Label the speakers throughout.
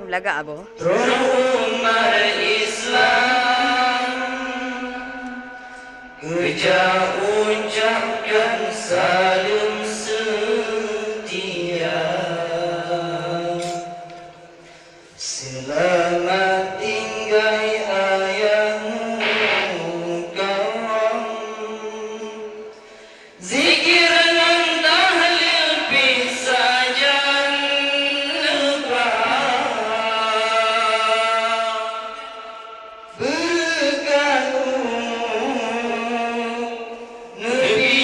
Speaker 1: laga abo.
Speaker 2: Umat Islam kerja ucapkan salam setia. Selamat tinggal ayahmu kawan. Zikir dan tahlil pisajan lepas. Berkatmu Nabi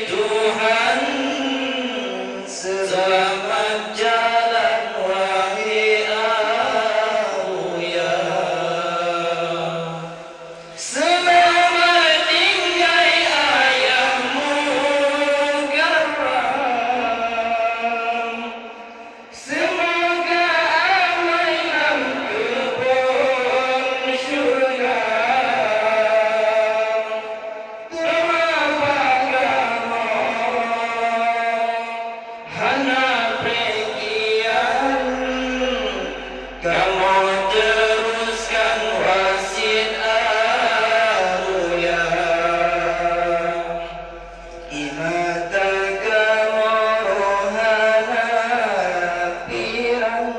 Speaker 2: Tuhan. Selamat jalan wahai awliya. Selamat tinggal ayahmu karam. Semoga aman dalam kebun syurga. Hana pergian, kamu teruskan wasit awliya. Imataka marohana pirang.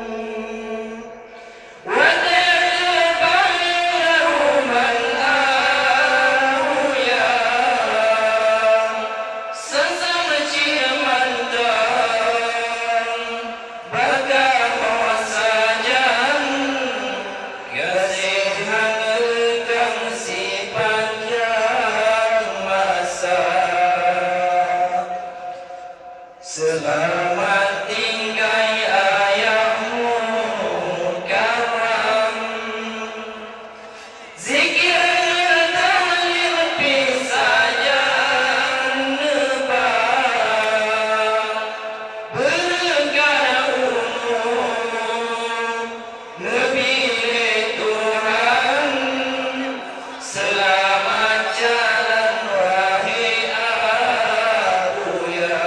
Speaker 2: Selamat tinggal ayahmu karam. Zikir dan tahlil pisajan lepas. Berkah umum Nabi Tuhan. Selamat jalan wahai awliya.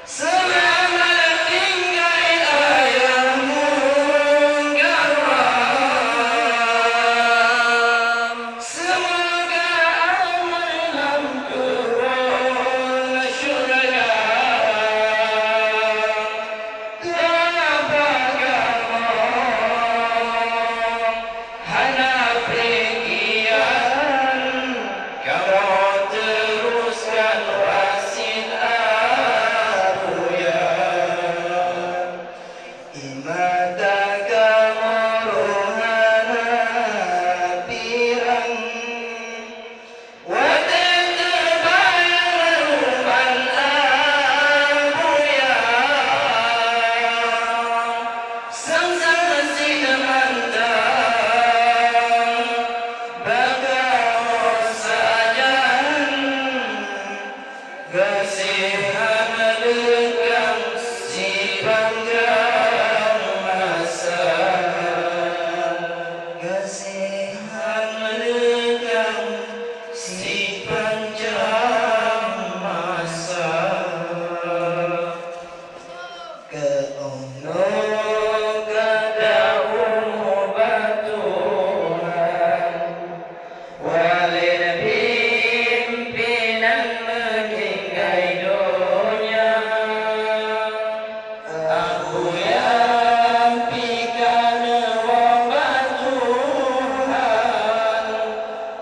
Speaker 2: Selamat tinggal ayahmu karam. Semoga aman dalam kebun syurga. Hana pergian, kamu teruskan wasit awliya. Imataka marohana pirang. Watatbayan awliya. Sang-sang simantang bagaimana sajan. Kasihan lekang si panjang masa. Kasihan lekang si panjang masa. Keono kadamu batuhan. Walid pimpinan meninggal dunia. Aku yang pikan wabatuhan.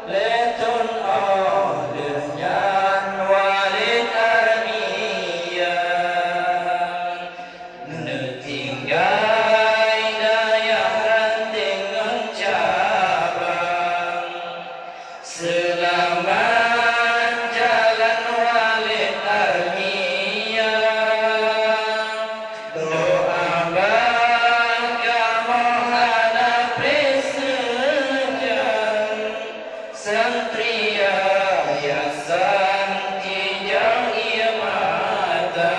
Speaker 2: Letun olehnya walid armian. Netinggai daya ranting cabang. Selamat jalan walid armian. Doa baka mohana presejan. Santria yayasan Kijang Mata.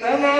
Speaker 2: Kamu